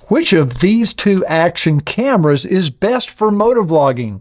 Which of these two action cameras is best for motovlogging?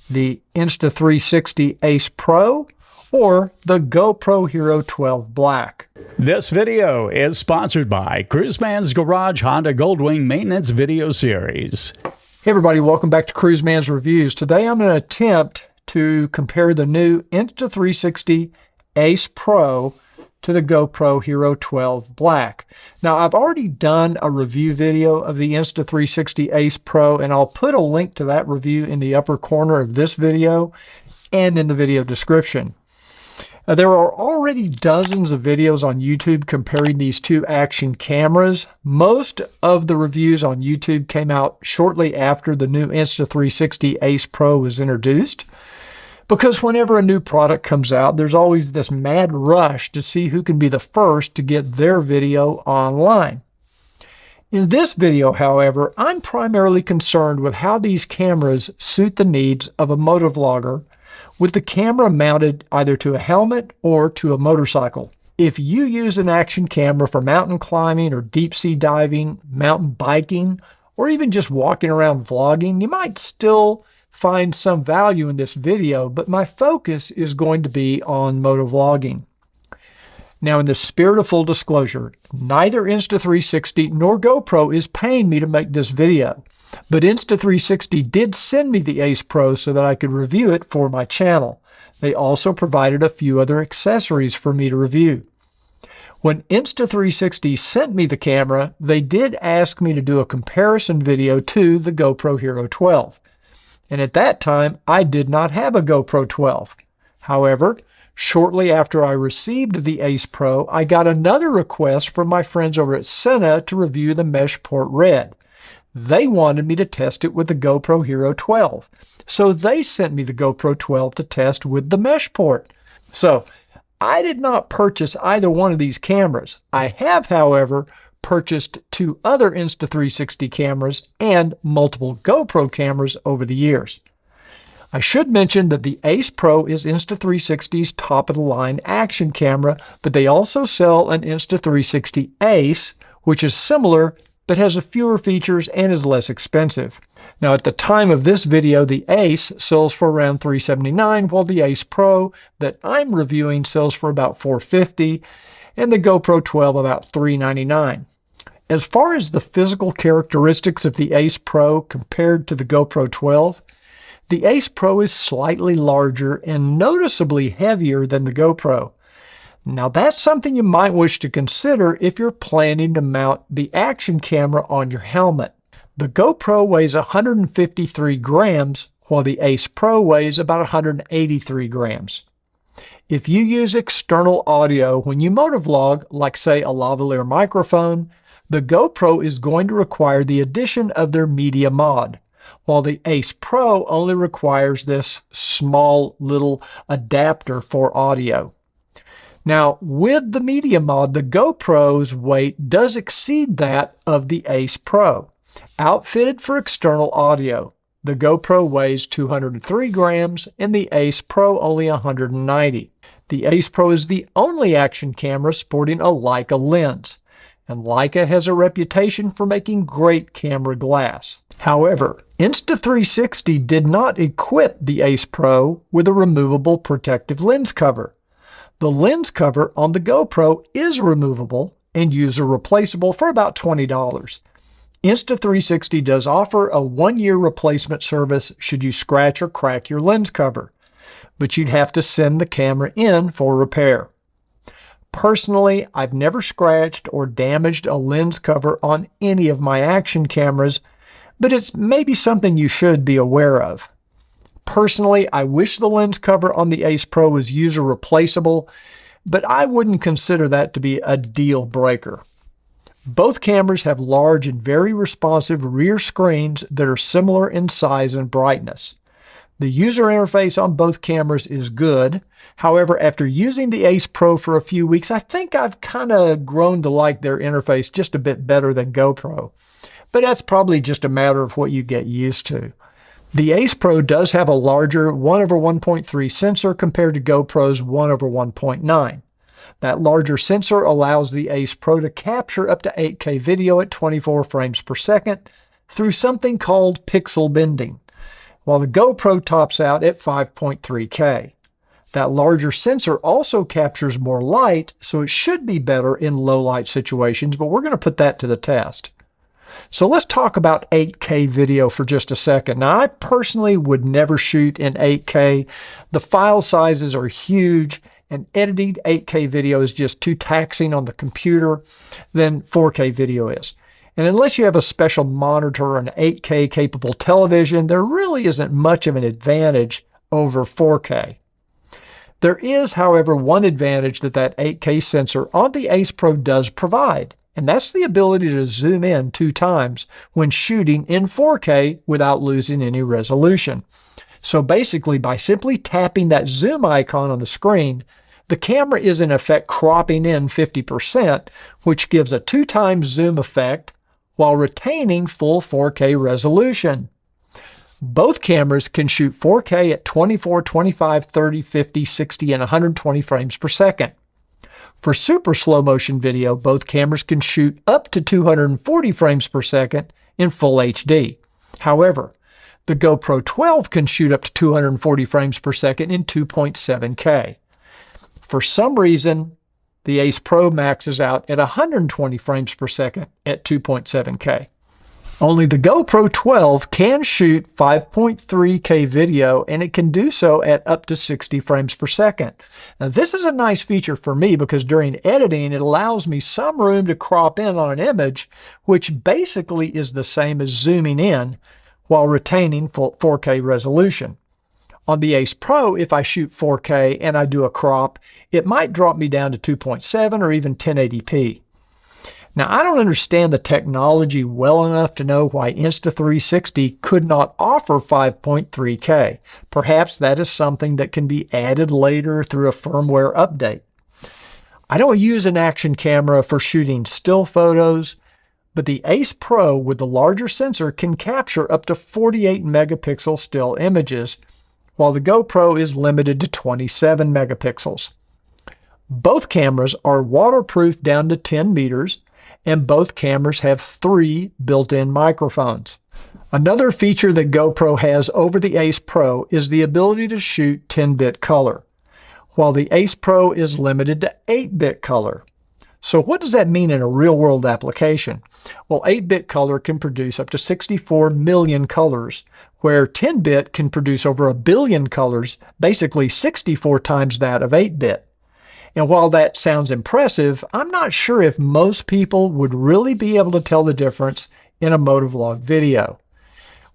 The Insta360 Ace Pro or the GoPro Hero 12 Black? This video is sponsored by Cruiseman's Garage Honda Goldwing Maintenance Video Series. Hey everybody, welcome back to Cruiseman's Reviews. Today I'm going to attempt to compare the new Insta360 Ace Pro to the GoPro Hero 12 Black. Now, I've already done a review video of the Insta360 Ace Pro, and I'll put a link to that review in the upper corner of this video and in the video description. There are already dozens of videos on YouTube comparing these two action cameras. Most of the reviews on YouTube came out shortly after the new Insta360 Ace Pro was introduced, because whenever a new product comes out, there's always this mad rush to see who can be the first to get their video online. In this video, however, I'm primarily concerned with how these cameras suit the needs of a motovlogger, with the camera mounted either to a helmet or to a motorcycle. If you use an action camera for mountain climbing or deep sea diving, mountain biking, or even just walking around vlogging, you might still find some value in this video, but my focus is going to be on motovlogging. Now, in the spirit of full disclosure, neither Insta360 nor GoPro is paying me to make this video, but Insta360 did send me the Ace Pro so that I could review it for my channel. They also provided a few other accessories for me to review. When Insta360 sent me the camera, they did ask me to do a comparison video to the GoPro Hero 12. And at that time, I did not have a GoPro 12. However, shortly after I received the Ace Pro, I got another request from my friends over at Sena to review the Meshport Red. They wanted me to test it with the GoPro Hero 12. So they sent me the GoPro 12 to test with the Meshport. So I did not purchase either one of these cameras. I have, however, purchased two other Insta360 cameras and multiple GoPro cameras over the years. I should mention that the Ace Pro is Insta360's top-of-the-line action camera, but they also sell an Insta360 Ace, which is similar but has fewer features and is less expensive. Now, at the time of this video, the Ace sells for around $379, while the Ace Pro that I'm reviewing sells for about $450, and the GoPro 12 about $399. As far as the physical characteristics of the Ace Pro compared to the GoPro 12, the Ace Pro is slightly larger and noticeably heavier than the GoPro. Now, that's something you might wish to consider if you're planning to mount the action camera on your helmet. The GoPro weighs 153 grams, while the Ace Pro weighs about 183 grams. If you use external audio when you motovlog, like say a lavalier microphone, the GoPro is going to require the addition of their media mod, while the Ace Pro only requires this small little adapter for audio. Now, with the media mod, the GoPro's weight does exceed that of the Ace Pro. Outfitted for external audio, the GoPro weighs 203 grams and the Ace Pro only 190. The Ace Pro is the only action camera sporting a Leica lens, and Leica has a reputation for making great camera glass. However, Insta360 did not equip the Ace Pro with a removable protective lens cover. The lens cover on the GoPro is removable and user replaceable for about $20. Insta360 does offer a 1-year replacement service should you scratch or crack your lens cover, but you'd have to send the camera in for repair. Personally, I've never scratched or damaged a lens cover on any of my action cameras, but it's maybe something you should be aware of. Personally, I wish the lens cover on the Ace Pro was user replaceable, but I wouldn't consider that to be a deal breaker. Both cameras have large and very responsive rear screens that are similar in size and brightness. The user interface on both cameras is good. However, after using the Ace Pro for a few weeks, I think I've kind of grown to like their interface just a bit better than GoPro. But that's probably just a matter of what you get used to. The Ace Pro does have a larger 1/1.3 sensor compared to GoPro's 1/1.9. That larger sensor allows the Ace Pro to capture up to 8K video at 24 frames per second through something called pixel bending, while the GoPro tops out at 5.3K. That larger sensor also captures more light, so it should be better in low light situations, but we're going to put that to the test. So let's talk about 8K video for just a second. Now, I personally would never shoot in 8K. The file sizes are huge, and editing 8K video is just too taxing on the computer than 4K video is. And unless you have a special monitor or an 8K capable television, there really isn't much of an advantage over 4K. There is, however, one advantage that 8K sensor on the Ace Pro does provide, and that's the ability to zoom in 2 times when shooting in 4K without losing any resolution. So basically, by simply tapping that zoom icon on the screen, the camera is in effect cropping in 50%, which gives a 2 times zoom effect while retaining full 4K resolution. Both cameras can shoot 4K at 24, 25, 30, 50, 60, and 120 frames per second. For super slow motion video, both cameras can shoot up to 240 frames per second in full HD. However, the GoPro 12 can shoot up to 240 frames per second in 2.7K. For some reason, the Ace Pro maxes out at 120 frames per second at 2.7K. Only the GoPro 12 can shoot 5.3K video, and it can do so at up to 60 frames per second. Now, this is a nice feature for me because during editing, it allows me some room to crop in on an image, which basically is the same as zooming in while retaining full 4K resolution. On the Ace Pro, if I shoot 4K and I do a crop, it might drop me down to 2.7 or even 1080p. Now, I don't understand the technology well enough to know why Insta360 could not offer 5.3K. Perhaps that is something that can be added later through a firmware update. I don't use an action camera for shooting still photos, but the Ace Pro with the larger sensor can capture up to 48 megapixel still images, while the GoPro is limited to 27 megapixels. Both cameras are waterproof down to 10 meters, and both cameras have 3 built-in microphones. Another feature that GoPro has over the Ace Pro is the ability to shoot 10-bit color, while the Ace Pro is limited to 8-bit color. So what does that mean in a real-world application? Well, 8-bit color can produce up to 64 million colors, where 10-bit can produce over 1 billion colors, basically 64 times that of 8-bit. And while that sounds impressive, I'm not sure if most people would really be able to tell the difference in a Motovlog video.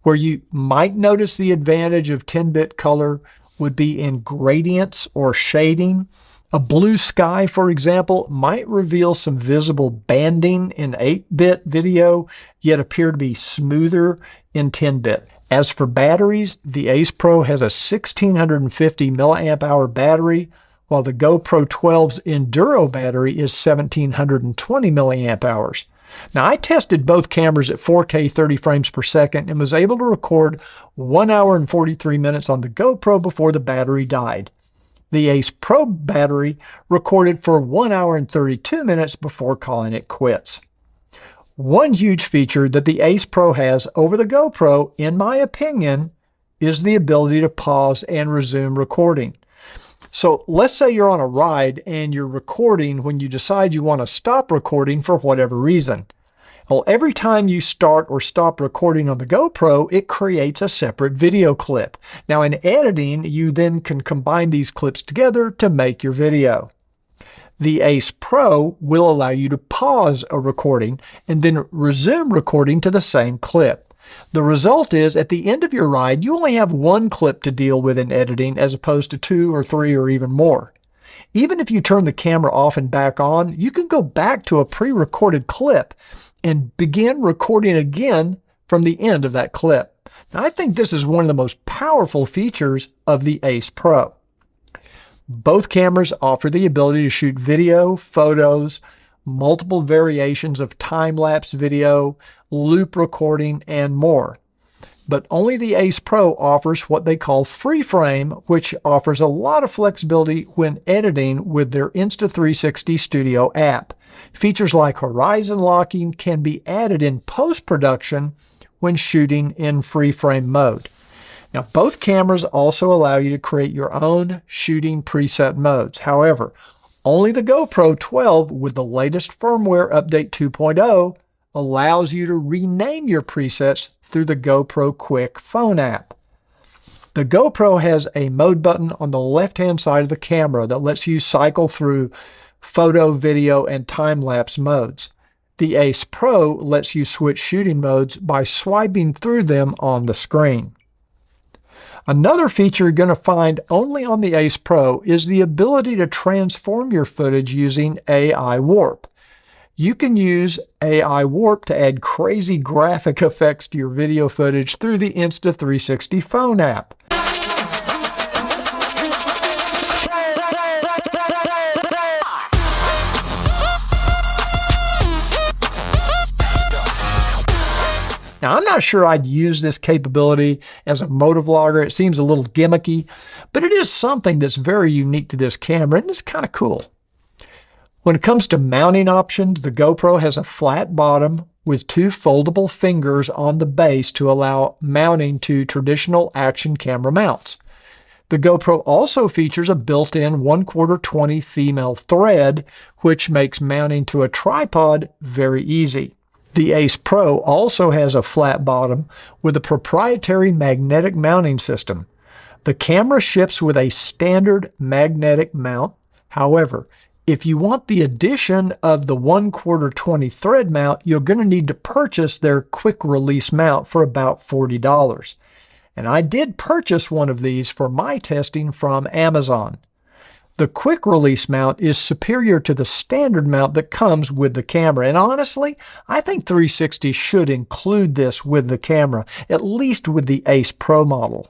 Where you might notice the advantage of 10-bit color would be in gradients or shading. A blue sky, for example, might reveal some visible banding in 8-bit video, yet appear to be smoother in 10-bit. As for batteries, the Ace Pro has a 1650 milliamp hour battery, while the GoPro 12's Enduro battery is 1720 milliamp hours. Now, I tested both cameras at 4K 30 frames per second and was able to record 1 hour and 43 minutes on the GoPro before the battery died. The Ace Pro battery recorded for 1 hour and 32 minutes before calling it quits. One huge feature that the Ace Pro has over the GoPro, in my opinion, is the ability to pause and resume recording. So let's say you're on a ride and you're recording when you decide you want to stop recording for whatever reason. Well, every time you start or stop recording on the GoPro, it creates a separate video clip. Now in editing, you then can combine these clips together to make your video. The Ace Pro will allow you to pause a recording and then resume recording to the same clip. The result is, at the end of your ride, you only have 1 clip to deal with in editing as opposed to 2 or 3 or even more. Even if you turn the camera off and back on, you can go back to a pre-recorded clip and begin recording again from the end of that clip. Now, I think this is one of the most powerful features of the Ace Pro. Both cameras offer the ability to shoot video, photos, multiple variations of time-lapse video, loop recording, and more. but only the Ace Pro offers what they call free frame, which offers a lot of flexibility when editing with their Insta360 Studio app. Features like horizon locking can be added in post-production when shooting in free frame mode. Now, both cameras also allow you to create your own shooting preset modes. However, only the GoPro 12 with the latest firmware update 2.0 allows you to rename your presets through the GoPro Quick phone app. The GoPro has a mode button on the left-hand side of the camera that lets you cycle through photo, video, and time-lapse modes. The Ace Pro lets you switch shooting modes by swiping through them on the screen. Another feature you're going to find only on the Ace Pro is the ability to transform your footage using AI Warp. You can use AI Warp to add crazy graphic effects to your video footage through the Insta360 phone app. Now, I'm not sure I'd use this capability as a motovlogger. It seems a little gimmicky, but it is something that's very unique to this camera, and it's kind of cool. When it comes to mounting options, the GoPro has a flat bottom with two foldable fingers on the base to allow mounting to traditional action camera mounts. The GoPro also features a built-in 1/4 20 female thread, which makes mounting to a tripod very easy. The Ace Pro also has a flat bottom with a proprietary magnetic mounting system. The camera ships with a standard magnetic mount. However, if you want the addition of the 1/4 20 thread mount, you're going to need to purchase their quick release mount for about $40. And I did purchase one of these for my testing from Amazon. The quick release mount is superior to the standard mount that comes with the camera. And honestly, I think 360 should include this with the camera, at least with the Ace Pro model.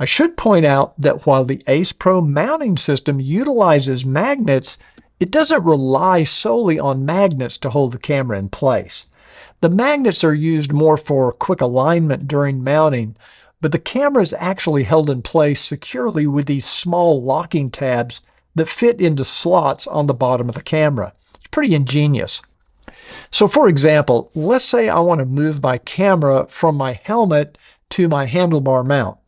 I should point out that while the Ace Pro mounting system utilizes magnets, it doesn't rely solely on magnets to hold the camera in place. The magnets are used more for quick alignment during mounting, but the camera is actually held in place securely with these small locking tabs that fit into slots on the bottom of the camera. It's pretty ingenious. So for example, let's say I want to move my camera from my helmet to my handlebar mount.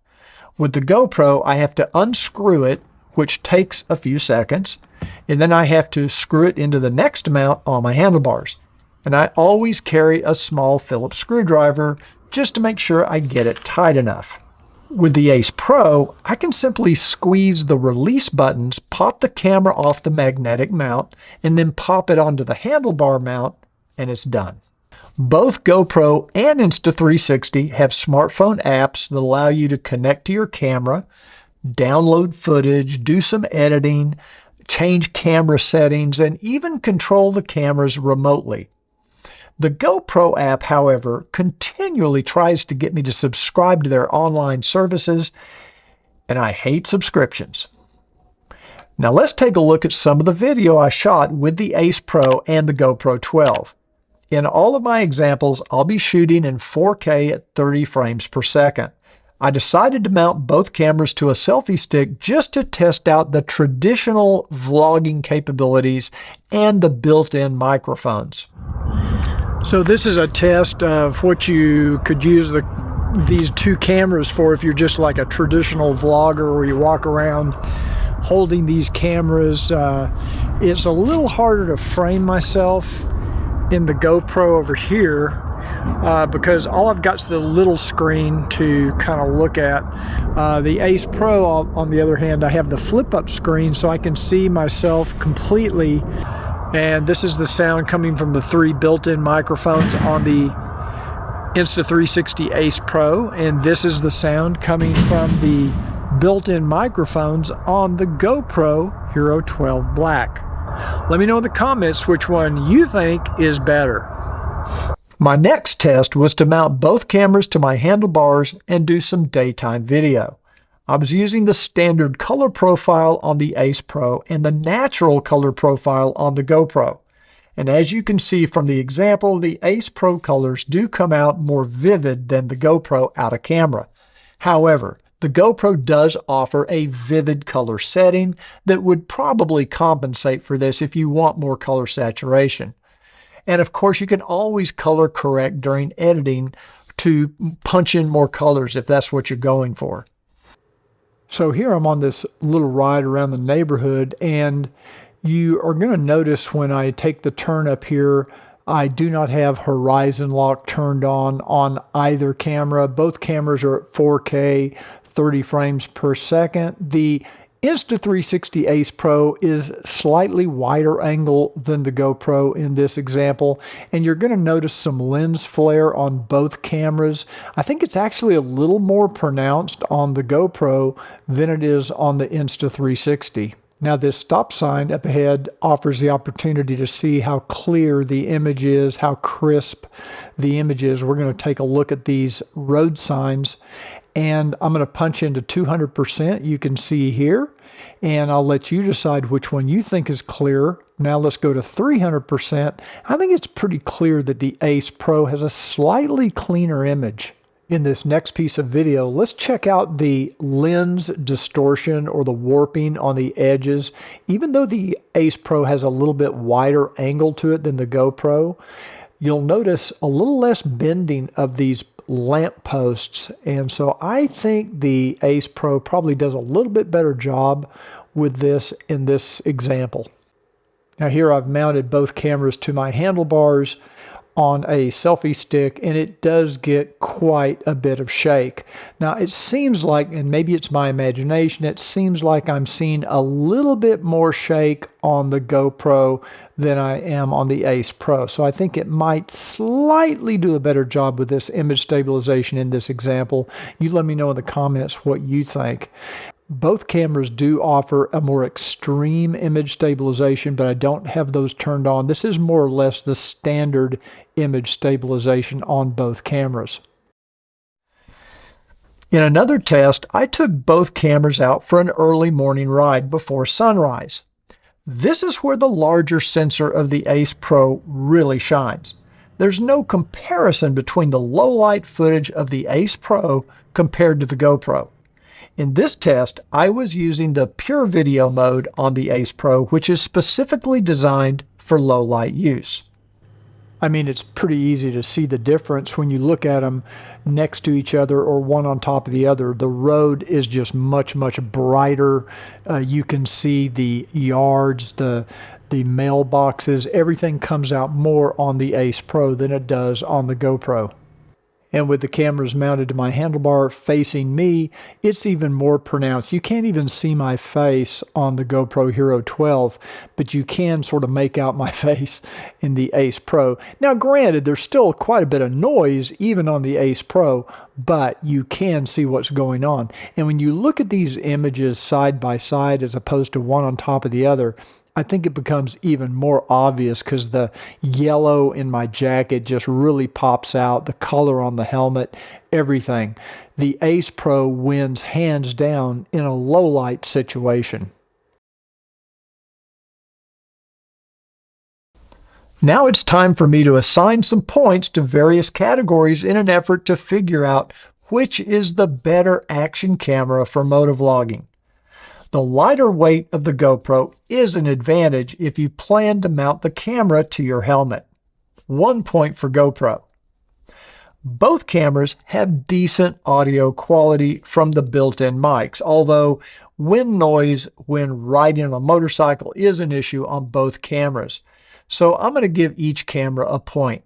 With the GoPro, I have to unscrew it, which takes a few seconds, and then I have to screw it into the next mount on my handlebars. And I always carry a small Phillips screwdriver just to make sure I get it tight enough. With the Ace Pro, I can simply squeeze the release buttons, pop the camera off the magnetic mount, and then pop it onto the handlebar mount, and it's done. Both GoPro and Insta360 have smartphone apps that allow you to connect to your camera, download footage, do some editing, change camera settings, and even control the cameras remotely. The GoPro app, however, continually tries to get me to subscribe to their online services, and I hate subscriptions. Now let's take a look at some of the video I shot with the Ace Pro and the GoPro 12. In all of my examples, I'll be shooting in 4K at 30 frames per second. I decided to mount both cameras to a selfie stick just to test out the traditional vlogging capabilities and the built-in microphones. So this is a test of what you could use these two cameras for if you're just like a traditional vlogger where you walk around holding these cameras. It's a little harder to frame myself in the GoPro over here because all I've got is the little screen to kind of look at. The Ace Pro, on the other hand, I have the flip-up screen so I can see myself completely. And this is the sound coming from the 3 built-in microphones on the Insta360 Ace Pro, and this is the sound coming from the built-in microphones on the GoPro Hero 12 Black. Let me know in the comments which one you think is better. My next test was to mount both cameras to my handlebars and do some daytime video. I was using the standard color profile on the Ace Pro and the natural color profile on the GoPro. And as you can see from the example, the Ace Pro colors do come out more vivid than the GoPro out of camera. However, the GoPro does offer a vivid color setting that would probably compensate for this if you want more color saturation. And of course, you can always color correct during editing to punch in more colors if that's what you're going for. So here I'm on this little ride around the neighborhood, and you are going to notice when I take the turn up here, I do not have horizon lock turned on either camera. Both cameras are at 4K, 30 frames per second. The Insta360 Ace Pro is slightly wider angle than the GoPro in this example, and you're going to notice some lens flare on both cameras. I think it's actually a little more pronounced on the GoPro than it is on the Insta360. Now this stop sign up ahead offers the opportunity to see how clear the image is, how crisp the image is. We're going to take a look at these road signs, and I'm going to punch into 200%, you can see here, and I'll let you decide which one you think is clearer. Now let's go to 300%. I think it's pretty clear that the Ace Pro has a slightly cleaner image. In this next piece of video, let's check out the lens distortion or the warping on the edges. Even though the Ace Pro has a little bit wider angle to it than the GoPro, you'll notice a little less bending of these lamp posts, and so I think the Ace Pro probably does a little bit better job with this in this example. Now here I've mounted both cameras to my handlebars on a selfie stick, and it does get quite a bit of shake. Now it seems like, and maybe it's my imagination, it seems like I'm seeing a little bit more shake on the GoPro than I am on the Ace Pro. So I think it might slightly do a better job with this image stabilization in this example. You let me know in the comments what you think. Both cameras do offer a more extreme image stabilization, but I don't have those turned on. This is more or less the standard image stabilization on both cameras. In another test, I took both cameras out for an early morning ride before sunrise. This is where the larger sensor of the Ace Pro really shines. There's no comparison between the low light footage of the Ace Pro compared to the GoPro. In this test, I was using the pure video mode on the Ace Pro, which is specifically designed for low light use. I mean, it's pretty easy to see the difference when you look at them next to each other or one on top of the other. The road is just much, much brighter. You can see the yards, the mailboxes, everything comes out more on the Ace Pro than it does on the GoPro. And with the cameras mounted to my handlebar facing me, it's even more pronounced. You can't even see my face on the GoPro Hero 12, but you can sort of make out my face in the Ace Pro. Now granted, there's still quite a bit of noise even on the Ace Pro, but you can see what's going on. And when you look at these images side by side as opposed to one on top of the other, I think it becomes even more obvious because the yellow in my jacket just really pops out, the color on the helmet, everything. The Ace Pro wins hands down in a low light situation. Now it's time for me to assign some points to various categories in an effort to figure out which is the better action camera for motovlogging. The lighter weight of the GoPro is an advantage if you plan to mount the camera to your helmet. 1 point for GoPro. Both cameras have decent audio quality from the built-in mics, although wind noise when riding on a motorcycle is an issue on both cameras. So I'm going to give each camera a point.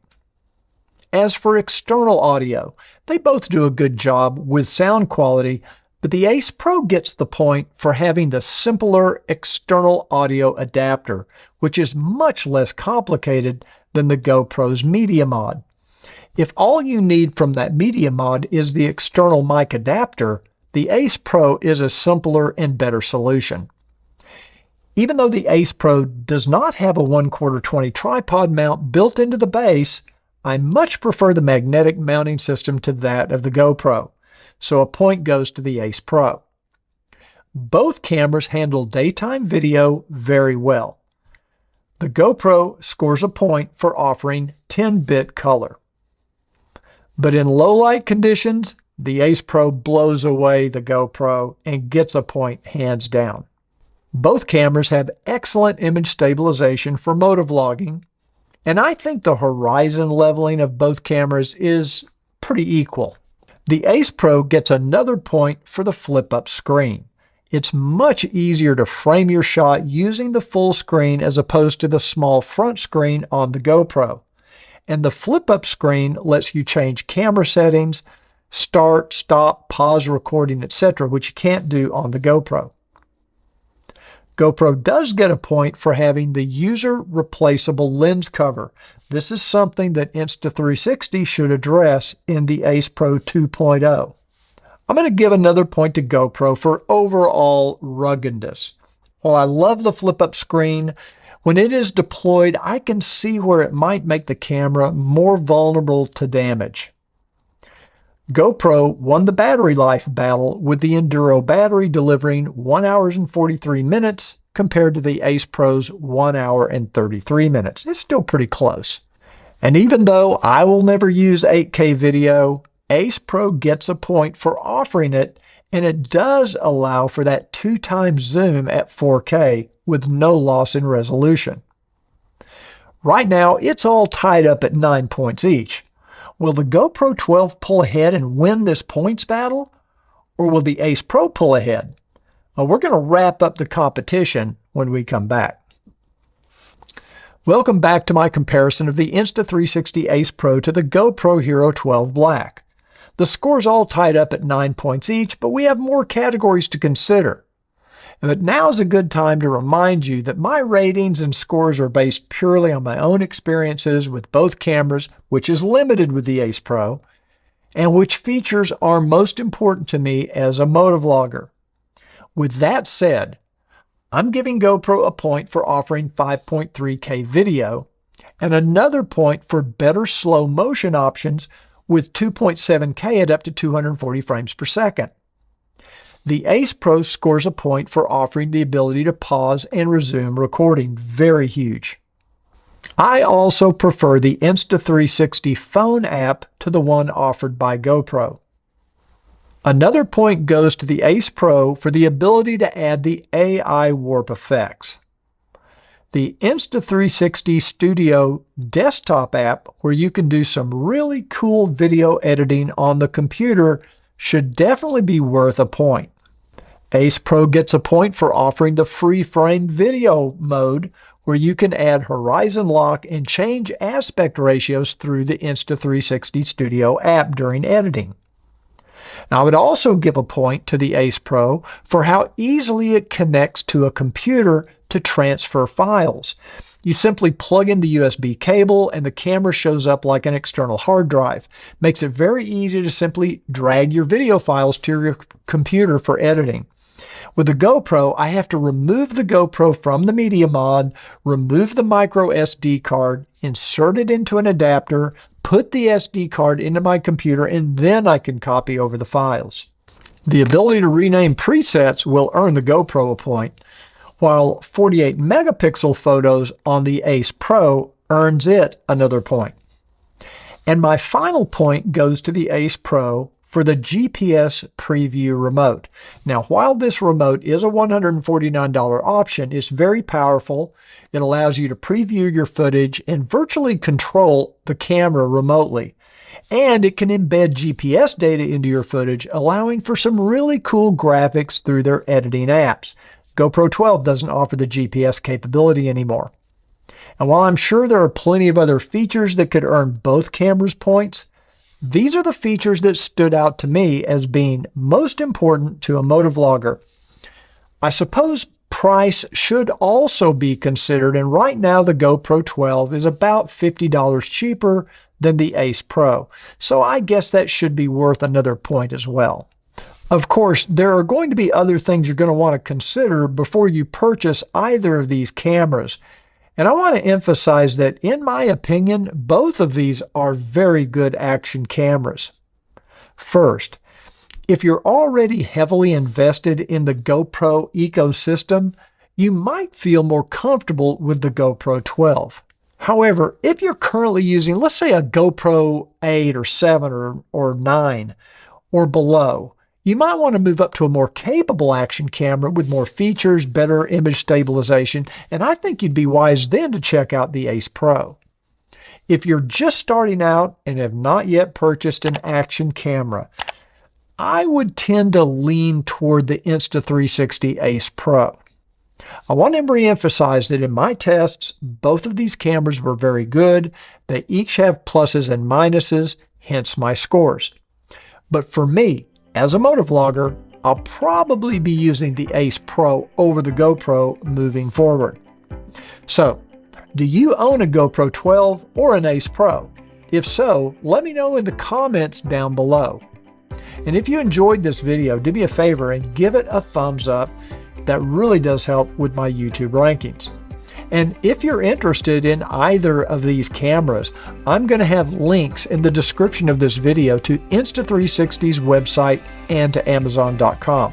As for external audio, they both do a good job with sound quality, but the Ace Pro gets the point for having the simpler external audio adapter, which is much less complicated than the GoPro's media mod. If all you need from that media mod is the external mic adapter, the Ace Pro is a simpler and better solution. Even though the Ace Pro does not have a 1/4-20 tripod mount built into the base, I much prefer the magnetic mounting system to that of the GoPro. So a point goes to the Ace Pro. Both cameras handle daytime video very well. The GoPro scores a point for offering 10-bit color. But in low light conditions, the Ace Pro blows away the GoPro and gets a point hands down. Both cameras have excellent image stabilization for motovlogging, and I think the horizon leveling of both cameras is pretty equal. The Ace Pro gets another point for the flip-up screen. It's much easier to frame your shot using the full screen as opposed to the small front screen on the GoPro. And the flip-up screen lets you change camera settings, start, stop, pause recording, etc., which you can't do on the GoPro. GoPro does get a point for having the user replaceable lens cover. This is something that Insta360 should address in the Ace Pro 2.0. I'm going to give another point to GoPro for overall ruggedness. While I love the flip-up screen, when it is deployed, I can see where it might make the camera more vulnerable to damage. GoPro won the battery life battle with the Enduro battery delivering 1 hour and 43 minutes compared to the Ace Pro's 1 hour and 33 minutes. It's still pretty close. And even though I will never use 8K video, Ace Pro gets a point for offering it, and it does allow for that 2x zoom at 4K with no loss in resolution. Right now, it's all tied up at 9 points each. Will the GoPro 12 pull ahead and win this points battle? Or will the Ace Pro pull ahead? Well, we're going to wrap up the competition when we come back. Welcome back to my comparison of the Insta360 Ace Pro to the GoPro Hero 12 Black. The score's all tied up at 9 points each, but we have more categories to consider. But now is a good time to remind you that my ratings and scores are based purely on my own experiences with both cameras, which is limited with the Ace Pro, and which features are most important to me as a motovlogger. With that said, I'm giving GoPro a point for offering 5.3K video, and another point for better slow motion options with 2.7K at up to 240 frames per second. The Ace Pro scores a point for offering the ability to pause and resume recording. Very huge. I also prefer the Insta360 phone app to the one offered by GoPro. Another point goes to the Ace Pro for the ability to add the AI warp effects. The Insta360 Studio desktop app, where you can do some really cool video editing on the computer, should definitely be worth a point. Ace Pro gets a point for offering the free frame video mode, where you can add horizon lock and change aspect ratios through the Insta360 Studio app during editing. Now, I would also give a point to the Ace Pro for how easily it connects to a computer to transfer files. You simply plug in the USB cable and the camera shows up like an external hard drive. Makes it very easy to simply drag your video files to your computer for editing. With the GoPro, I have to remove the GoPro from the media mod, remove the micro SD card, insert it into an adapter, put the SD card into my computer, and then I can copy over the files. The ability to rename presets will earn the GoPro a point, while 48 megapixel photos on the Ace Pro earns it another point. And my final point goes to the Ace Pro for the GPS preview remote. Now, while this remote is a $149 option, it's very powerful. It allows you to preview your footage and virtually control the camera remotely. And it can embed GPS data into your footage, allowing for some really cool graphics through their editing apps. GoPro 12 doesn't offer the GPS capability anymore. And while I'm sure there are plenty of other features that could earn both cameras points, these are the features that stood out to me as being most important to a motovlogger. I suppose price should also be considered, and right now the GoPro 12 is about $50 cheaper than the Ace Pro, so I guess that should be worth another point as well. Of course, there are going to be other things you're going to want to consider before you purchase either of these cameras. And I want to emphasize that, in my opinion, both of these are very good action cameras. First, if you're already heavily invested in the GoPro ecosystem, you might feel more comfortable with the GoPro 12. However, if you're currently using, let's say, a GoPro 8 or 7 or 9 or below, you might want to move up to a more capable action camera with more features, better image stabilization, and I think you'd be wise then to check out the Ace Pro. If you're just starting out and have not yet purchased an action camera, I would tend to lean toward the Insta360 Ace Pro. I want to re-emphasize that in my tests, both of these cameras were very good. They each have pluses and minuses, hence my scores. But for me, as a motovlogger, I'll probably be using the Ace Pro over the GoPro moving forward. So, do you own a GoPro 12 or an Ace Pro? If so, let me know in the comments down below. And if you enjoyed this video, do me a favor and give it a thumbs up. That really does help with my YouTube rankings. And if you're interested in either of these cameras, I'm going to have links in the description of this video to Insta360's website and to Amazon.com.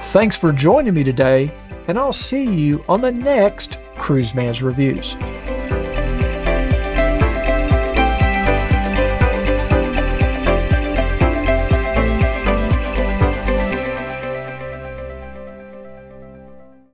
Thanks for joining me today, and I'll see you on the next Cruiseman's Reviews.